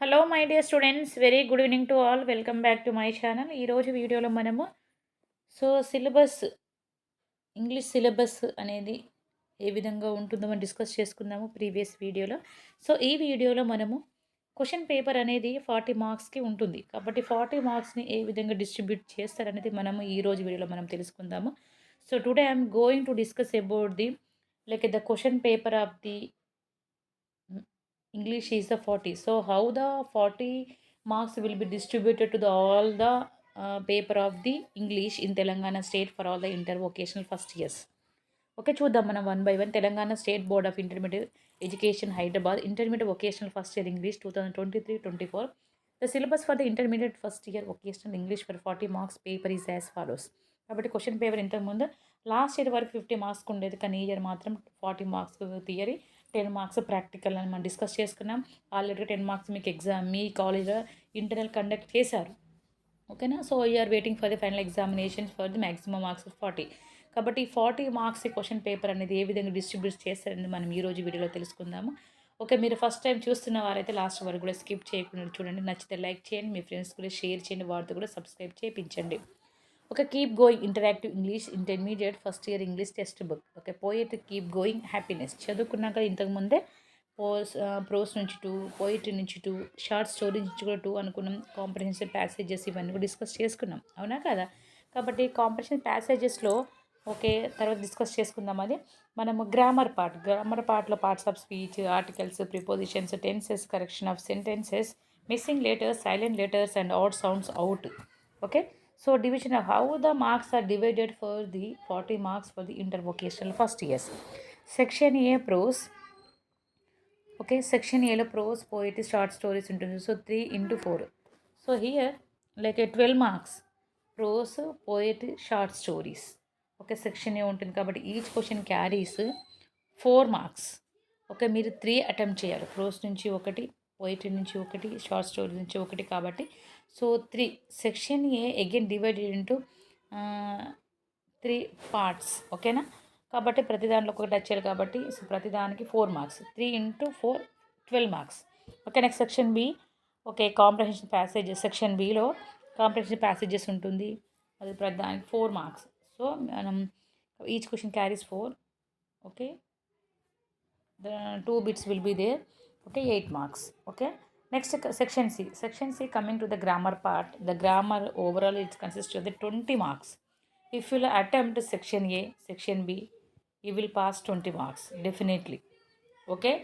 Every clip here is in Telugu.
Hello my dear students, very good evening to all. Welcome back to my channel. ఈరోజు వీడియోలో మనము సిలబస్, ఇంగ్లీష్ సిలబస్ అనేది ఏ విధంగా ఉంటుందో మనం డిస్కస్ చేసుకుందాము ప్రీవియస్ వీడియోలో. ఈ వీడియోలో మనము క్వశ్చన్ పేపర్ అనేది 40 మార్క్స్కి ఉంటుంది. కాబట్టి 40 మార్క్స్ని ఏ విధంగా డిస్ట్రిబ్యూట్ చేస్తారనేది మనము ఈరోజు వీడియోలో మనం తెలుసుకుందాము. Today I'm going to discuss about the question paper of the English is the 40. So how the 40 marks will be distributed to all the paper of the English in Telangana state for all the intervocational first years. Okay, చూద్దాం మనం one by one. Telangana state board of intermediate education Hyderabad intermediate vocational first year English 2023-24. The syllabus for the intermediate first year vocational English for 40 marks paper is as follows. కాబట్టి క్వశ్చన్ పేపర్ ఇంతకుముందు లాస్ట్ ఇయర్ వరకు 50 మార్క్స్కి ఉండేది, కానీ ఈ ఇయర్ మాత్రం 40 మార్క్స్ థియరీ, 10 మార్క్స్ ప్రాక్టికల్ అని మనం డిస్కస్ చేసుకున్నాం. ఆల్రెడీ 10 మార్క్స్ మీకు ఎగ్జామ్ మీ కాలేజ్లో ఇంటర్నల్ కండక్ట్ చేశారు. ఓకేనా? You're waiting for the final examinations for the maximum marks 40. కాబట్టి 40 మార్క్స్ క్వశ్చన్ పేపర్ అనేది ఏ విధంగా డిస్ట్రిబ్యూట్ చేస్తారని మనం ఈరోజు వీడియోలో తెలుసుకుందాము. ఓకే, మీరు ఫస్ట్ టైం చూస్తున్న వారైతే లాస్ట్ వరకు కూడా స్కిప్ చేయకుండా చూడండి. నచ్చితే లైక్ చేయండి, మీ ఫ్రెండ్స్ కూడా షేర్ చేయండి, వారితో కూడా సబ్స్క్రైబ్ చేయించండి. Okay, keep going interactive English intermediate first year English text book. Okay, poet keep going happiness చదువుకున్నాక ఇంతకుముందే ప్రోస్ నుంచి 2, పోయిటరీ నుంచి 2, షార్ట్ స్టోరీ నుంచి కూడా 2 అనుకున్నాం. కాంప్రహెన్సివ్ ప్యాసేజెస్ ఇవన్నీ కూడా డిస్కస్ చేసుకున్నాం, అవునా కదా? కాబట్టి కాంప్రహెన్సివ్ ప్యాసేజెస్లో ఓకే తర్వాత డిస్కస్ చేసుకుందాం. అది మనము గ్రామర్ పార్ట్లో parts of speech, articles, prepositions, tenses, correction of sentences, missing letters, silent letters and odd sounds out. Okay, division of how the marks are divided for the 40 marks for the intervocational first years. Section A prose. Okay, section A lo prose, poetry, short stories ఉంటుంది. 3 into 4. Here like a 12 marks prose, poetry, short stories. Okay, section A ఉంటుంది కాబట్టి each question carries 4 marks. Okay, మీరు 3 అటెంప్ట్ చేయాలి. ప్రోస్ నుంచి 1, పోయిటరీ నుంచి 1, షార్ట్ స్టోరీ నుంచి 1 కాబట్టి 3. Section a again divided into 3 parts. ఓకేనా? కాబట్టి ప్రతి దాంట్లో ఒకటి టచ్ చేయాలి కాబట్టి ప్రతిదానికి 4 marks. 3 into 4 12 marks. Okay, next section B. Okay, comprehension passages. Section బిలో కాంప్రహెన్షన్ ప్యాసేజెస్ ఉంటుంది, అది ప్రతిదానికి 4 మార్క్స్. మనం each question carries 4. Okay, the 2 bits will be there. Okay, 8 marks. Okay, next section C. Section C coming to the grammar part. The grammar overall it consists of the 20 marks. If you attempt section A, section B, you will pass 20 marks definitely. Okay,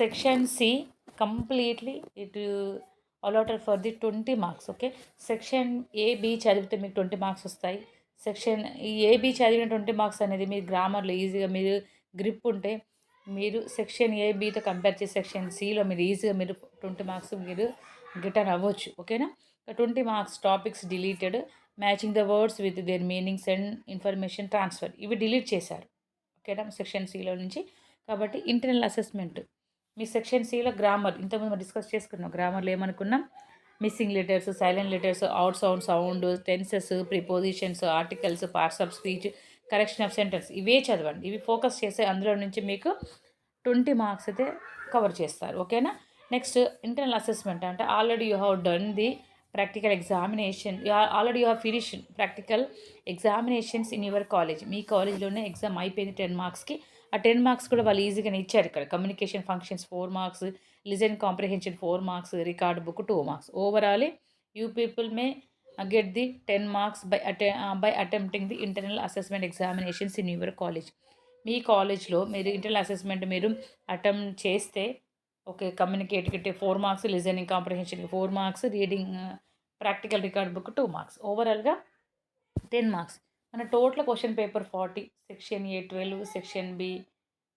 section C completely it allotted for the 20 marks. Okay, section A B చదివితే మీకు 20 మార్క్స్ వస్తాయి. సెక్షన్ ఈ ఏబీ చదివిన 20 మార్క్స్ అనేది మీరు గ్రామర్లో ఈజీగా మీరు గ్రిప్ ఉంటే మీరు సెక్షన్ ఏబీతో కంపేర్ చేసి సెక్షన్ సిలో మీరు ఈజీగా మీరు 20 మార్క్స్ మీరు గిటాన్ అవ్వచ్చు. ఓకేనా? 20 marks topics deleted, matching the words with their meanings and information transfer ఇవి డిలీట్ చేశారు. ఓకేనా? సెక్షన్ సిలో నుంచి. కాబట్టి ఇంటర్నల్ అసెస్మెంట్ మీ సెక్షన్ సిలో గ్రామర్ ఇంతకుముందు మనం డిస్కస్ చేసుకున్నాం. గ్రామర్లో ఏమనుకున్నాం? Missing letters, silent letters, out sound, tenses, prepositions, articles, parts of speech, correction of sentence ఇవే చదవండి. ఇవి ఫోకస్ చేస్తే అందులో నుంచి మీకు 20 మార్క్స్ అయితే కవర్ చేస్తారు. ఓకేనా? నెక్స్ట్ ఇంటర్నల్ అసెస్మెంట్ అంటే already you have done the practical examination, already you have finished practical examinations in your college. మీ కాలేజ్లోనే ఎగ్జామ్ అయిపోయింది 10 మార్క్స్కి. ఆ 10 మార్క్స్ కూడా వాళ్ళు ఈజీగానే ఇచ్చారు ఇక్కడ. Communication functions 4 marks, listen comprehension 4 marks, record book 2 marks. Overall you people may get the 10 marks by attempting the internal assessment examinations in your college. మీ కాలేజ్లో మీరు ఇంటర్నల్ అసెస్మెంట్ మీరు అటెంప్ట్ చేస్తే ఓకే, కమ్యూనికేట్కి 4 మార్క్స్, లిజనింగ్ కాంప్రిహెన్షన్కి 4 marks, reading practical record book 2 marks, ఓవరాల్గా 10 మార్క్స్. మన total question paper 40, section A 12, section B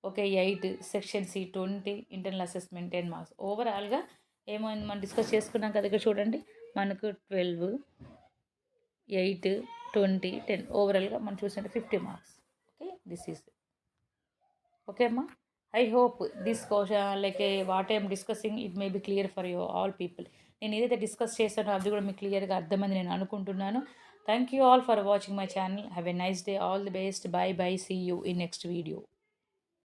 okay 8, section C 20, internal assessment 10 marks. ఓవరాల్గా ఏమైంది మనం డిస్కస్ చేసుకున్నాం కదా, ఇక్కడ చూడండి మనకు 12, 8, 20, 10 ఓవరాల్గా మనం చూసినట్టు 50 marks. Okay, this is okay అమ్మా. I hope this like what I'm discussing it may be clear for you all people. నేను ఏదైతే డిస్కస్ చేస్తానో అది కూడా మీకు క్లియర్గా అర్థమైంది నేను అనుకుంటున్నాను. Thank you all for watching my channel. Have a nice day. All the best. Bye bye. See you in next video.